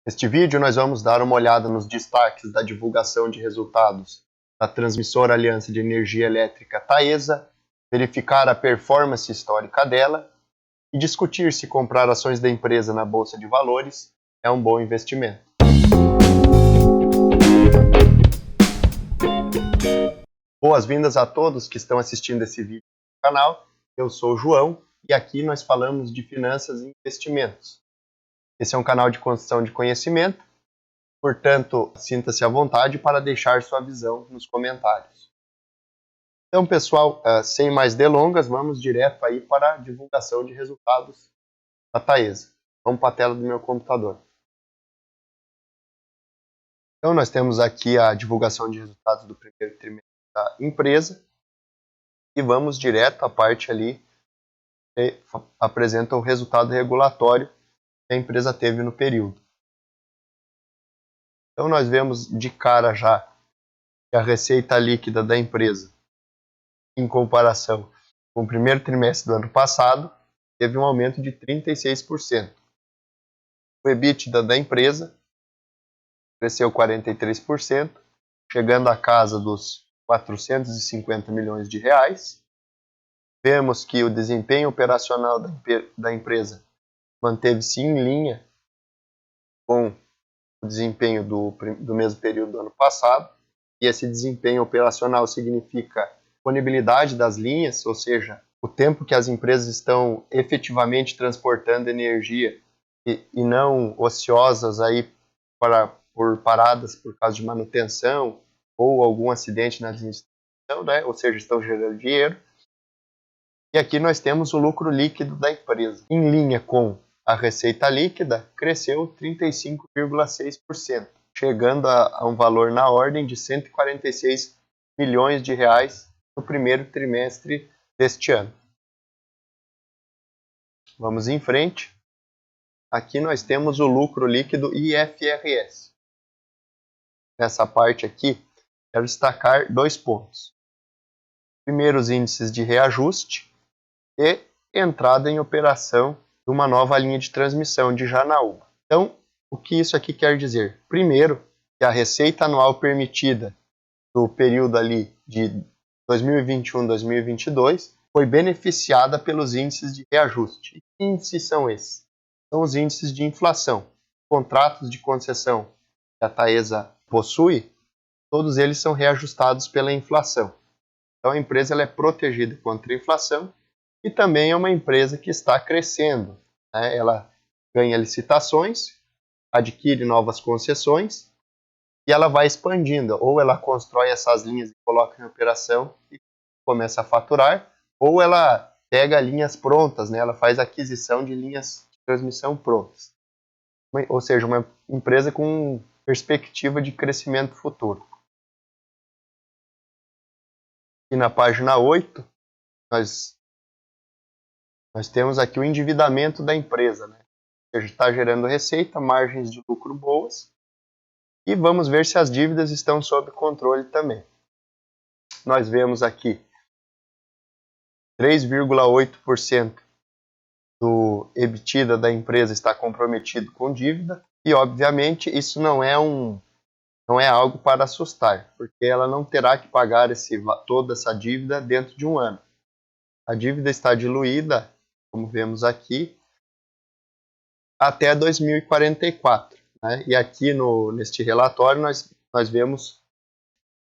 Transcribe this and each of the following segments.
Neste vídeo nós vamos dar uma olhada nos destaques da divulgação de resultados da Transmissora Aliança de Energia Elétrica Taesa, verificar a performance histórica dela e discutir se comprar ações da empresa na Bolsa de Valores é um bom investimento. Boas-vindas a todos que estão assistindo esse vídeo no canal. Eu sou o João e aqui nós falamos de finanças e investimentos. Esse é um canal de construção de conhecimento, portanto, sinta-se à vontade para deixar sua visão nos comentários. Então, pessoal, sem mais delongas, vamos direto aí para a divulgação de resultados da Taesa. Vamos para a tela do meu computador. Então, nós temos aqui a divulgação de resultados do primeiro trimestre da empresa e vamos direto à parte ali que apresenta o resultado regulatório que a empresa teve no período. Então, nós vemos de cara já que a receita líquida da empresa, em comparação com o primeiro trimestre do ano passado, teve um aumento de 36%. O EBITDA da empresa cresceu 43%, chegando à casa dos 450 milhões de reais. Vemos que o desempenho operacional da empresa manteve-se em linha com o desempenho do mesmo período do ano passado. E esse desempenho operacional significa disponibilidade das linhas, ou seja, o tempo que as empresas estão efetivamente transportando energia e não ociosas aí por paradas por causa de manutenção ou algum acidente na administração, né? Ou seja, estão gerando dinheiro. E aqui nós temos o lucro líquido da empresa. Em linha com a receita líquida, cresceu 35,6%, chegando a um valor na ordem de 146 milhões de reais no primeiro trimestre deste ano. Vamos em frente. Aqui nós temos o lucro líquido IFRS. Nessa parte aqui, quero destacar dois pontos. Primeiro, os índices de reajuste e entrada em operação de uma nova linha de transmissão de Janaúba. Então, o que isso aqui quer dizer? Primeiro, que a receita anual permitida do período ali de 2021-2022 foi beneficiada pelos índices de reajuste. E que índices são esses? São os índices de inflação. Contratos de concessão que a Taesa possui, todos eles são reajustados pela inflação. Então a empresa ela é protegida contra a inflação e também é uma empresa que está crescendo, né? Ela ganha licitações, adquire novas concessões e ela vai expandindo. Ou ela constrói essas linhas e coloca em operação e começa a faturar, ou ela pega linhas prontas, né? Ela faz aquisição de linhas de transmissão prontas. Ou seja, uma empresa com perspectiva de crescimento futuro. E na página 8, nós temos aqui o endividamento da empresa, né? Ou seja, está gerando receita, margens de lucro boas. E vamos ver se as dívidas estão sob controle também. Nós vemos aqui 3,8% do EBITDA da empresa está comprometido com dívida. E, obviamente, isso não é algo para assustar, porque ela não terá que pagar toda essa dívida dentro de um ano. A dívida está diluída, como vemos aqui, até 2044. Né? E aqui neste relatório nós vemos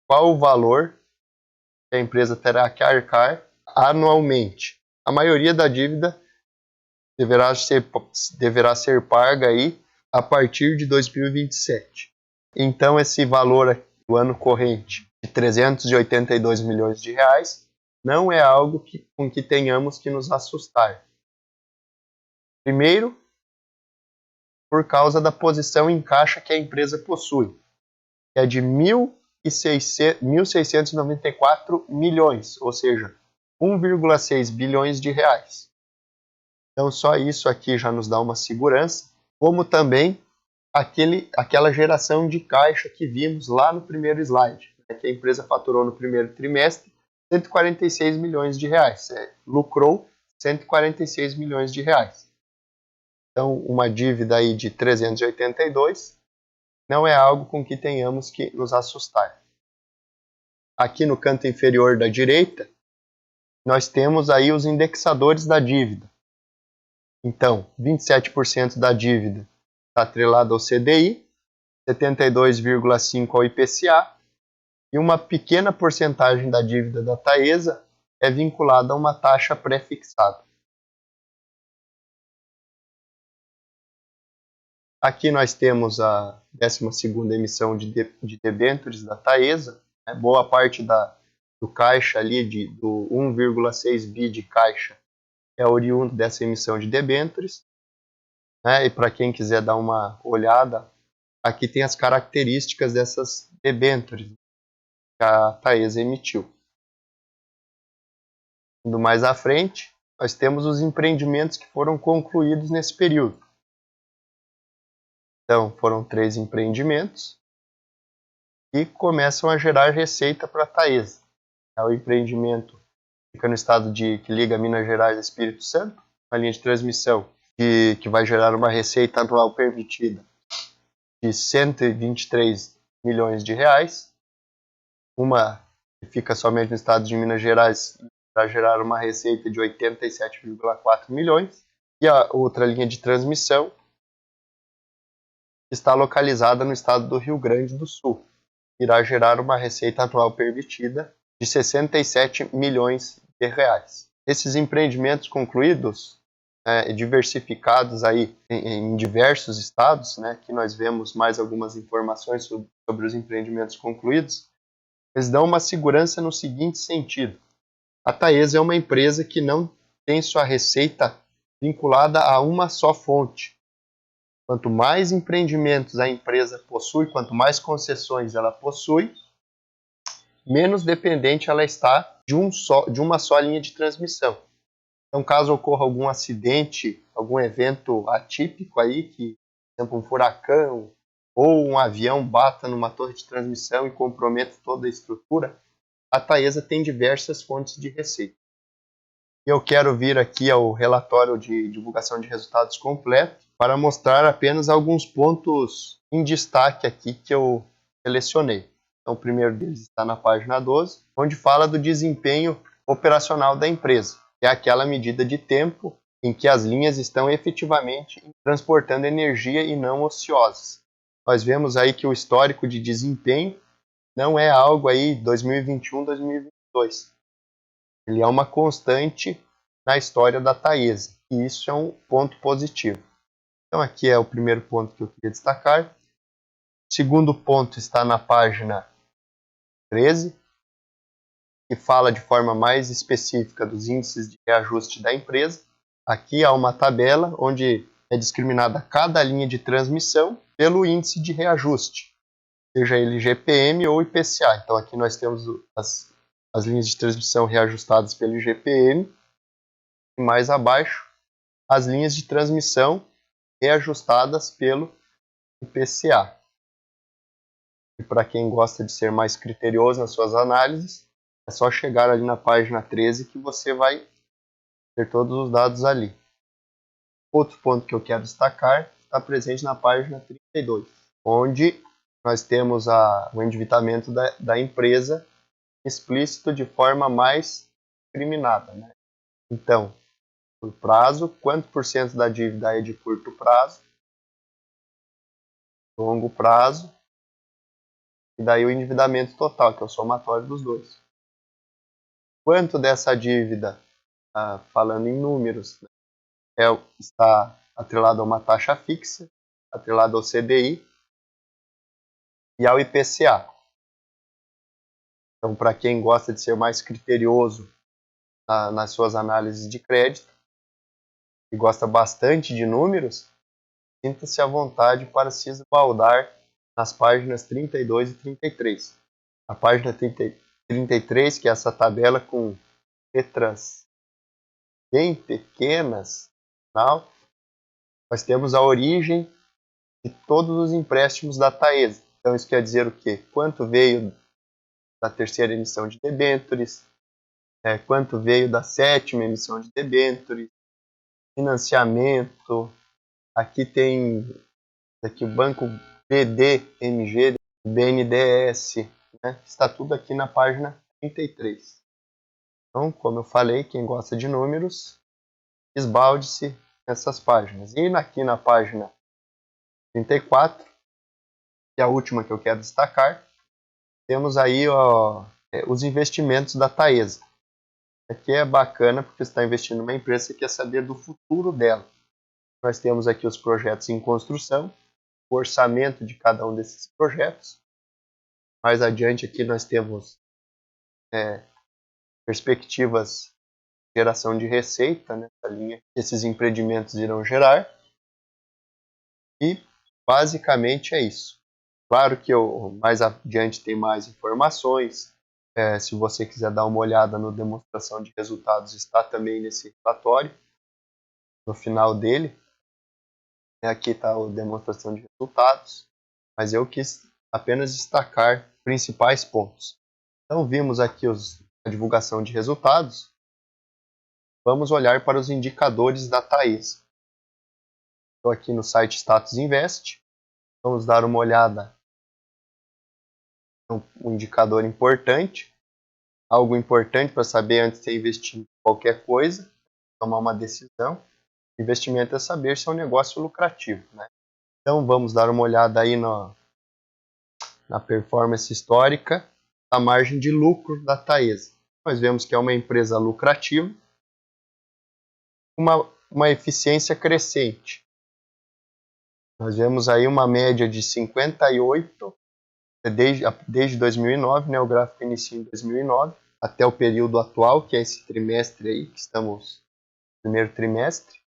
qual o valor que a empresa terá que arcar anualmente. A maioria da dívida deverá ser paga aí a partir de 2027. Então esse valor do ano corrente de 382 milhões de reais não é algo com que tenhamos que nos assustar. Primeiro, por causa da posição em caixa que a empresa possui, que é de 1.694 milhões, ou seja, 1,6 bilhões de reais. Então só isso aqui já nos dá uma segurança, como também aquela geração de caixa que vimos lá no primeiro slide, né, que a empresa faturou no primeiro trimestre 146 milhões de reais, lucrou 146 milhões de reais. Então, uma dívida aí de 382 não é algo com que tenhamos que nos assustar. Aqui no canto inferior da direita, nós temos aí os indexadores da dívida. Então, 27% da dívida está atrelada ao CDI, 72,5% ao IPCA, e uma pequena porcentagem da dívida da Taesa é vinculada a uma taxa pré-fixada. Aqui nós temos a 12ª emissão de debêntures da Taesa, né? Boa parte do caixa ali, do 1,6 bi de caixa, é oriundo dessa emissão de debêntures. Né? E para quem quiser dar uma olhada, aqui tem as características dessas debêntures que a Taesa emitiu. Indo mais à frente, nós temos os empreendimentos que foram concluídos nesse período. Então, foram 3 empreendimentos que começam a gerar receita para a Taesa. O empreendimento fica no estado que liga Minas Gerais e Espírito Santo, uma linha de transmissão que vai gerar uma receita anual permitida de 123 milhões de reais. Uma que fica somente no estado de Minas Gerais vai gerar uma receita de 87,4 milhões. E a outra linha de transmissão está localizada no estado do Rio Grande do Sul. Irá gerar uma receita anual permitida de 67 milhões de reais. Esses empreendimentos concluídos, diversificados aí em diversos estados, né, que nós vemos mais algumas informações sobre os empreendimentos concluídos, eles dão uma segurança no seguinte sentido. A Taesa é uma empresa que não tem sua receita vinculada a uma só fonte. Quanto mais empreendimentos a empresa possui, quanto mais concessões ela possui, menos dependente ela está de uma só linha de transmissão. Então, caso ocorra algum acidente, algum evento atípico aí, que, por exemplo, um furacão ou um avião bata numa torre de transmissão e comprometa toda a estrutura, a Taesa tem diversas fontes de receita. E eu quero vir aqui ao relatório de divulgação de resultados completo para mostrar apenas alguns pontos em destaque aqui que eu selecionei. Então, o primeiro deles está na página 12, onde fala do desempenho operacional da empresa, que é aquela medida de tempo em que as linhas estão efetivamente transportando energia e não ociosas. Nós vemos aí que o histórico de desempenho não é algo aí 2021, 2022. Ele é uma constante na história da Taesa, e isso é um ponto positivo. Então aqui é o primeiro ponto que eu queria destacar. O segundo ponto está na página 13, que fala de forma mais específica dos índices de reajuste da empresa. Aqui há uma tabela onde é discriminada cada linha de transmissão pelo índice de reajuste, seja ele GPM ou IPCA. Então aqui nós temos as linhas de transmissão reajustadas pelo IGPM, e mais abaixo as linhas de transmissão reajustadas pelo IPCA. E para quem gosta de ser mais criterioso nas suas análises, é só chegar ali na página 13 que você vai ter todos os dados ali. Outro ponto que eu quero destacar está presente na página 32, onde nós temos o endividamento da empresa explícito de forma mais discriminada. Né? Então, por prazo, quanto por cento da dívida é de curto prazo, longo prazo, e daí o endividamento total, que é o somatório dos dois. Quanto dessa dívida, falando em números, né, está atrelado a uma taxa fixa, atrelado ao CDI e ao IPCA. Então, para quem gosta de ser mais criterioso nas suas análises de crédito e gosta bastante de números, sinta-se à vontade para se esbaldar nas páginas 32 e 33. A página 33, que é essa tabela com letras bem pequenas, não? Nós temos a origem de todos os empréstimos da Taesa. Então isso quer dizer o quê? Quanto veio da terceira emissão de debêntures, quanto veio da sétima emissão de debêntures, financiamento, Aqui tem aqui o banco BDMG, BNDES, né? Está tudo aqui na página 33. Então, como eu falei, quem gosta de números, esbalde-se nessas páginas. E aqui na página 34, que é a última que eu quero destacar, temos aí os investimentos da Taesa. Aqui é bacana porque você está investindo numa empresa e quer saber do futuro dela. Nós temos aqui os projetos em construção, o orçamento de cada um desses projetos. Mais adiante aqui nós temos perspectivas de geração de receita, né, a linha que esses empreendimentos irão gerar. E basicamente é isso. Claro que mais adiante tem mais informações. Se você quiser dar uma olhada no demonstração de resultados, está também nesse relatório, no final dele. Aqui está a demonstração de resultados, mas eu quis apenas destacar principais pontos. Então vimos aqui a divulgação de resultados. Vamos olhar para os indicadores da Taesa. Estou aqui no site Status Invest. Vamos dar uma olhada um indicador importante, algo importante para saber antes de investir em qualquer coisa, tomar uma decisão. Investimento é saber se é um negócio lucrativo, né? Então vamos dar uma olhada aí na performance histórica da margem de lucro da Taesa. Nós vemos que é uma empresa lucrativa, uma eficiência crescente. Nós vemos aí uma média de 58 desde 2009, né, o gráfico inicia em 2009, até o período atual, que é esse trimestre aí, que estamos no primeiro trimestre.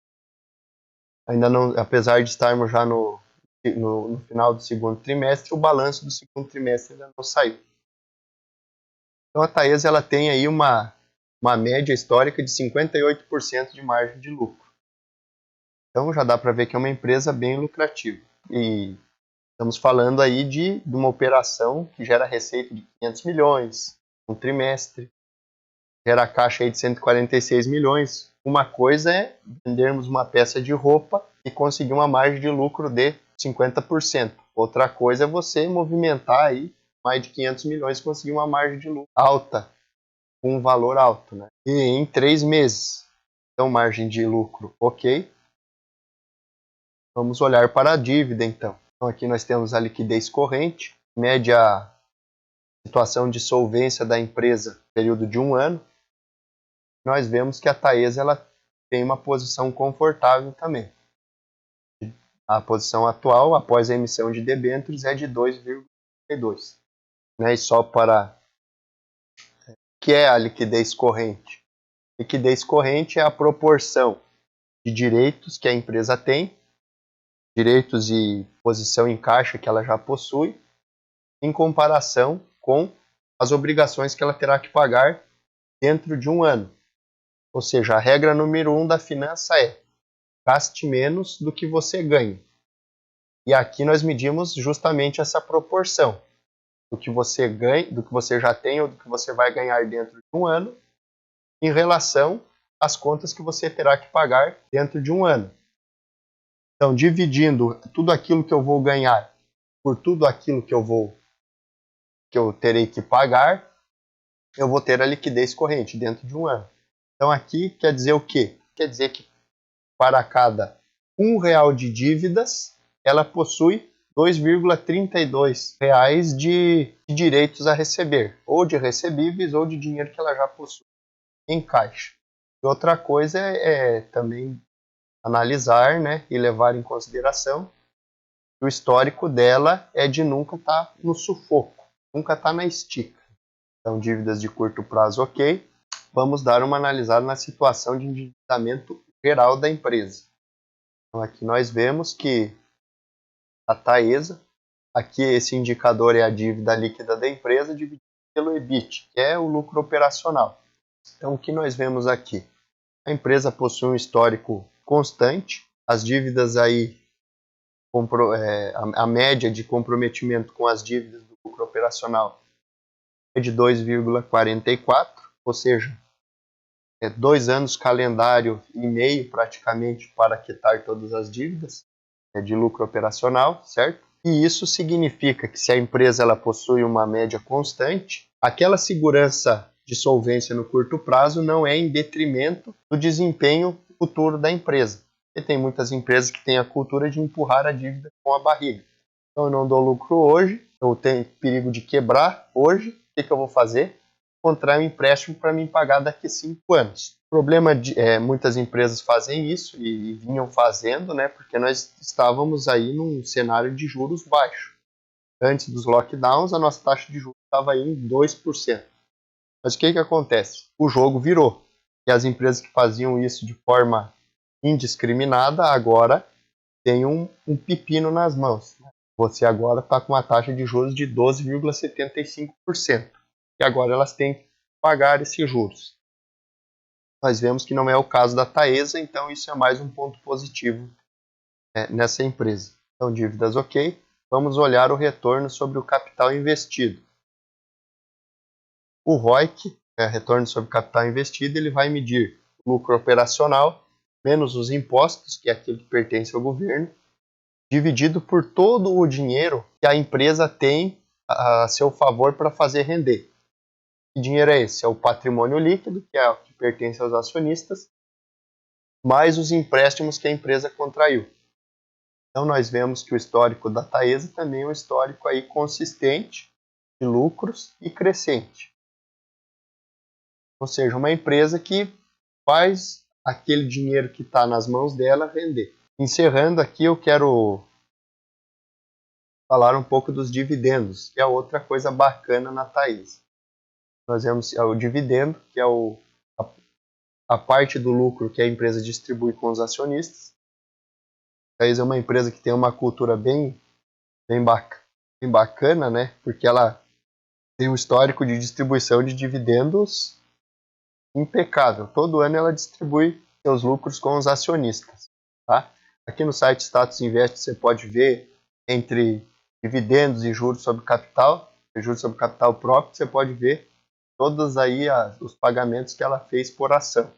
Ainda não, apesar de estarmos já no final do segundo trimestre, o balanço do segundo trimestre ainda não saiu. Então a Taesa ela tem aí uma média histórica de 58% de margem de lucro. Então já dá para ver que é uma empresa bem lucrativa. E estamos falando aí de uma operação que gera receita de 500 milhões no trimestre, gera caixa aí de 146 milhões. Uma coisa é vendermos uma peça de roupa e conseguir uma margem de lucro de 50%. Outra coisa é você movimentar aí mais de 500 milhões e conseguir uma margem de lucro alta, com um valor alto, né? E em 3 meses. Então, margem de lucro, ok. Vamos olhar para a dívida, então. Então, aqui nós temos a liquidez corrente, média situação de solvência da empresa, período de 1 ano. Nós vemos que a Taesa ela tem uma posição confortável também. A posição atual, após a emissão de debêntures, é de 2,32. Né? E só para... O que é a liquidez corrente? Liquidez corrente é a proporção de direitos que a empresa tem, direitos e posição em caixa que ela já possui, em comparação com as obrigações que ela terá que pagar dentro de 1 ano. Ou seja, a regra número 1 da finança é gaste menos do que você ganha. E aqui nós medimos justamente essa proporção do que você ganha, do que você já tem ou do que você vai ganhar dentro de 1 ano, em relação às contas que você terá que pagar dentro de 1 ano. Então, dividindo tudo aquilo que eu vou ganhar por tudo aquilo que eu terei que pagar, eu vou ter a liquidez corrente dentro de 1 ano. Então, aqui quer dizer o quê? Quer dizer que para cada R$1 de dívidas, ela possui R$2,32 de direitos a receber, ou de recebíveis, ou de dinheiro que ela já possui em caixa. E outra coisa é também analisar, né, e levar em consideração que o histórico dela é de nunca estar no sufoco, nunca estar na estica. Então, dívidas de curto prazo, ok. Vamos dar uma analisada na situação de endividamento geral da empresa. Então, aqui nós vemos que a Taesa, aqui esse indicador é a dívida líquida da empresa dividida pelo EBIT, que é o lucro operacional. Então, o que nós vemos aqui? A empresa possui um histórico constante, as dívidas aí, a média de comprometimento com as dívidas do lucro operacional é de 2,44, ou seja, 2 anos calendário e meio praticamente para quitar todas as dívidas. de lucro operacional, certo? E isso significa que se a empresa ela possui uma média constante, aquela segurança de solvência no curto prazo não é em detrimento do desempenho futuro da empresa. E tem muitas empresas que têm a cultura de empurrar a dívida com a barriga. Então eu não dou lucro hoje, eu tenho perigo de quebrar hoje, o que eu vou fazer? Contrair um empréstimo para me pagar daqui a 5 anos. O problema muitas empresas fazem isso e vinham fazendo, né, porque nós estávamos aí num cenário de juros baixos. Antes dos lockdowns, a nossa taxa de juros estava aí em 2%. Mas o que acontece? O jogo virou. E as empresas que faziam isso de forma indiscriminada agora têm um pepino nas mãos. Você agora está com uma taxa de juros de 12,75%. E agora elas têm que pagar esses juros. Nós vemos que não é o caso da Taesa, então isso é mais um ponto positivo nessa empresa. Então, dívidas ok. Vamos olhar o retorno sobre o capital investido. O ROIC, retorno sobre capital investido, ele vai medir o lucro operacional menos os impostos, que é aquilo que pertence ao governo, dividido por todo o dinheiro que a empresa tem a seu favor para fazer render. Que dinheiro é esse? É o patrimônio líquido, que é o que pertence aos acionistas, mais os empréstimos que a empresa contraiu. Então nós vemos que o histórico da Taesa também é um histórico aí consistente de lucros e crescente. Ou seja, uma empresa que faz aquele dinheiro que está nas mãos dela render. Encerrando aqui, eu quero falar um pouco dos dividendos, que é outra coisa bacana na Taesa. Nós vemos o dividendo, que é a parte do lucro que a empresa distribui com os acionistas. A Taesa é uma empresa que tem uma cultura bem bacana, né? Porque ela tem um histórico de distribuição de dividendos impecável. Todo ano ela distribui seus lucros com os acionistas. Tá? Aqui no site Status Invest você pode ver entre dividendos e juros sobre capital, próprio, você pode ver todos aí os pagamentos que ela fez por ação.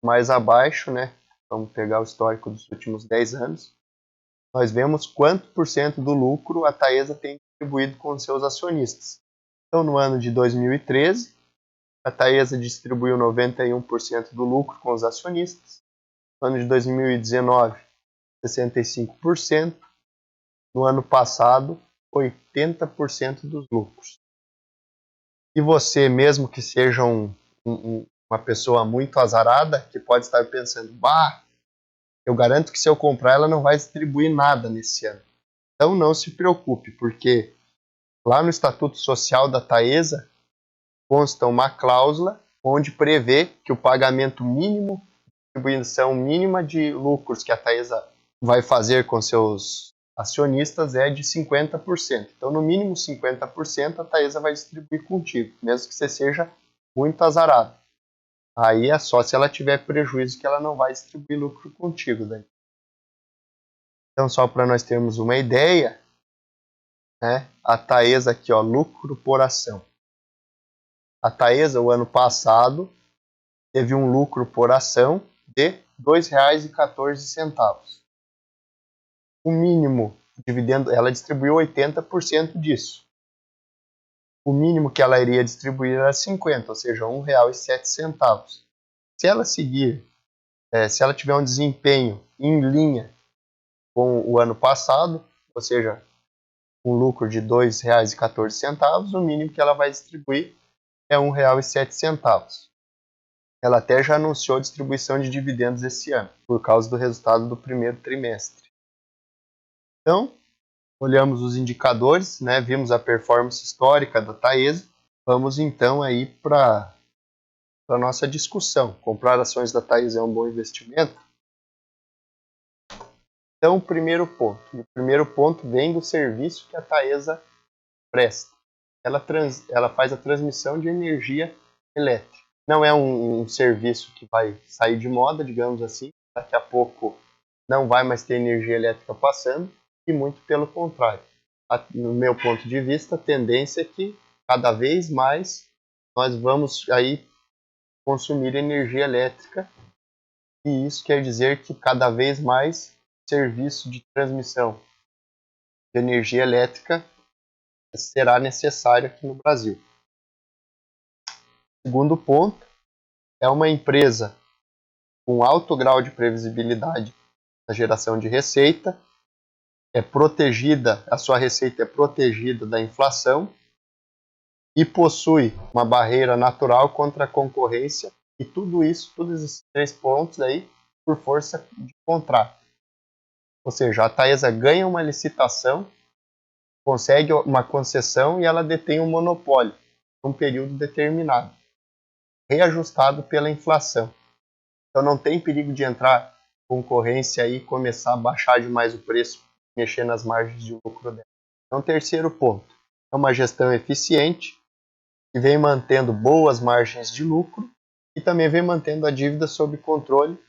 Mais abaixo, né, vamos pegar o histórico dos últimos 10 anos, nós vemos quanto por cento do lucro a Taesa tem distribuído com seus acionistas. Então, no ano de 2013, a Taesa distribuiu 91% do lucro com os acionistas. No ano de 2019, 65%. No ano passado, 80% dos lucros. E você, mesmo que seja uma pessoa muito azarada, que pode estar pensando, eu garanto que se eu comprar ela não vai distribuir nada nesse ano. Então não se preocupe, porque lá no Estatuto Social da Taesa consta uma cláusula onde prevê que o pagamento mínimo, distribuição mínima de lucros que a Taesa vai fazer com seus acionistas é de 50%. Então, no mínimo 50% a Taesa vai distribuir contigo, mesmo que você seja muito azarado. Aí é só se ela tiver prejuízo que ela não vai distribuir lucro contigo. Daí. Então, só para nós termos uma ideia, né, a Taesa aqui, ó, lucro por ação. A Taesa, o ano passado, teve um lucro por ação de R$ 2,14. O mínimo dividendo, ela distribuiu 80% disso. O mínimo que ela iria distribuir era 50, ou seja, R$ 1,07. Se ela seguir, se ela tiver um desempenho em linha com o ano passado, ou seja, um lucro de R$ 2,14, o mínimo que ela vai distribuir é R$ 1,07. Ela até já anunciou a distribuição de dividendos esse ano, por causa do resultado do primeiro trimestre. Então, olhamos os indicadores, né, vimos a performance histórica da Taesa. Vamos então aí para a nossa discussão. Comprar ações da Taesa é um bom investimento? Então, o primeiro ponto vem do serviço que a Taesa presta. Ela faz a transmissão de energia elétrica. Não é um serviço que vai sair de moda, digamos assim. Daqui a pouco não vai mais ter energia elétrica passando, e muito pelo contrário. No meu ponto de vista, a tendência é que cada vez mais nós vamos aí consumir energia elétrica, e isso quer dizer que cada vez mais serviço de transmissão de energia elétrica será necessário aqui no Brasil. Segundo ponto, é uma empresa com alto grau de previsibilidade na geração de receita, é protegida, a sua receita é protegida da inflação e possui uma barreira natural contra a concorrência, e tudo isso, todos esses 3 pontos aí, por força de contrato. Ou seja, a Taesa ganha uma licitação, consegue uma concessão e ela detém um monopólio por um período determinado, reajustado pela inflação. Então não tem perigo de entrar concorrência e começar a baixar demais o preço, mexer nas margens de lucro dela. Então, terceiro ponto, é uma gestão eficiente, que vem mantendo boas margens de lucro e também vem mantendo a dívida sob controle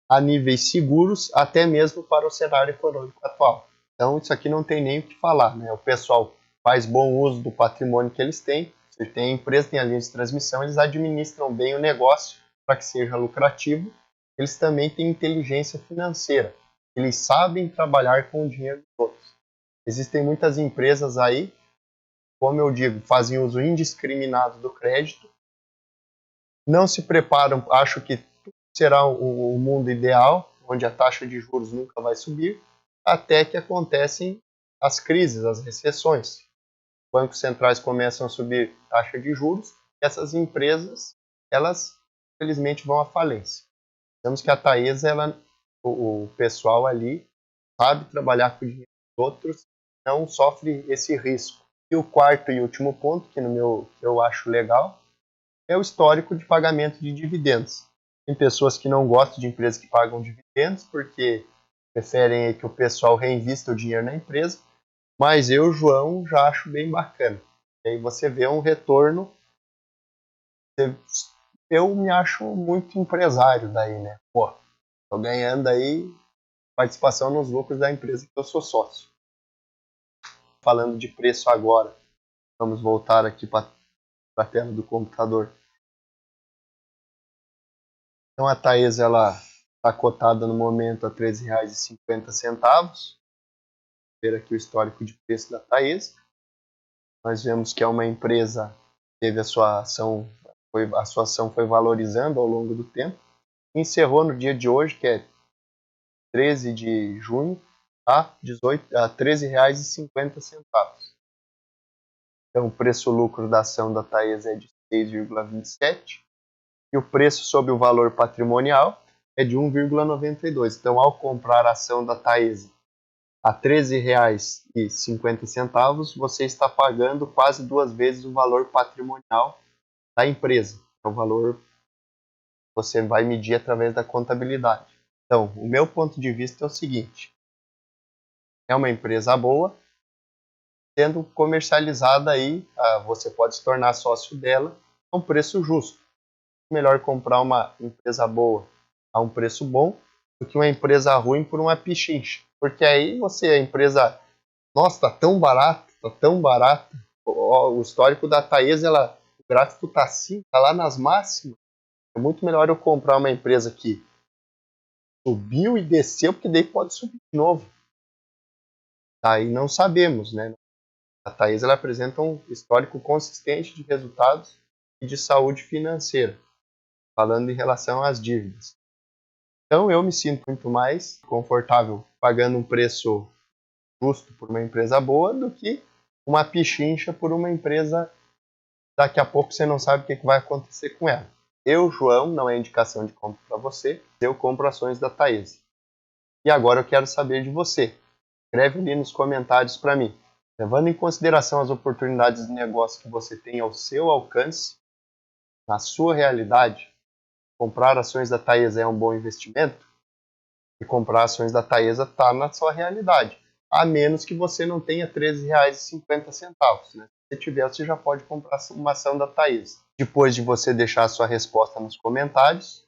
a níveis seguros, até mesmo para o cenário econômico atual. Então, isso aqui não tem nem o que falar, né? O pessoal faz bom uso do patrimônio que eles têm. Se tem empresa, tem a linha de transmissão, eles administram bem o negócio para que seja lucrativo. Eles também têm inteligência financeira. Eles sabem trabalhar com o dinheiro dos outros. Existem muitas empresas aí, como eu digo, fazem uso indiscriminado do crédito, não se preparam, acho que será o mundo ideal, onde a taxa de juros nunca vai subir, até que acontecem as crises, as recessões. Bancos centrais começam a subir taxa de juros, e essas empresas, elas, infelizmente, vão à falência. Temos que a Taesa, o pessoal ali, sabe trabalhar com o dinheiro dos outros, não sofre esse risco. E o quarto e último ponto, que eu acho legal, é o histórico de pagamento de dividendos. Tem pessoas que não gostam de empresas que pagam dividendos, porque preferem que o pessoal reinvista o dinheiro na empresa, mas eu, João, já acho bem bacana. E aí você vê um retorno, eu me acho muito empresário daí, né? Pô, tô ganhando aí participação nos lucros da empresa que eu sou sócio. Falando de preço agora, vamos voltar aqui para a tela do computador. Então a Taesa, ela está cotada no momento a R$ 13,50. Ver aqui o histórico de preço da Taesa. Nós vemos que é uma empresa que teve a sua ação foi valorizando ao longo do tempo. Encerrou no dia de hoje, que é 13 de junho, a R$ 13,50. Então o preço-lucro da ação da Taesa é de 6,27 e o preço sobre o valor patrimonial é de 1,92. Então, ao comprar a ação da Taesa a R$ 13,50, você está pagando quase 2 vezes o valor patrimonial da empresa. É o valor que você vai medir através da contabilidade. Então, o meu ponto de vista é o seguinte: é uma empresa boa, sendo comercializada aí, você pode se tornar sócio dela a um preço justo. Melhor comprar uma empresa boa a um preço bom do que uma empresa ruim por uma pichincha. Porque aí a empresa, nossa, tá tão barato, tá tão barato. O histórico da Taesa, o gráfico tá assim, tá lá nas máximas. É muito melhor eu comprar uma empresa que subiu e desceu, porque daí pode subir de novo. Aí não sabemos, né? A Taesa, ela apresenta um histórico consistente de resultados e de saúde financeira, falando em relação às dívidas. Então eu me sinto muito mais confortável pagando um preço justo por uma empresa boa do que uma pichincha por uma empresa daqui a pouco você não sabe o que vai acontecer com ela. Eu, João, não é indicação de compra para você, eu compro ações da Taesa. E agora eu quero saber de você. Escreve ali nos comentários para mim. Levando em consideração as oportunidades de negócio que você tem ao seu alcance, na sua realidade, comprar ações da Taesa é um bom investimento? E comprar ações da Taesa está na sua realidade. A menos que você não tenha R$ 13,50. Né? Se tiver, você já pode comprar uma ação da Taesa. Depois de você deixar a sua resposta nos comentários,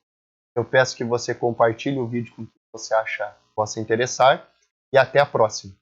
eu peço que você compartilhe o vídeo com quem você acha que possa interessar. E até a próxima.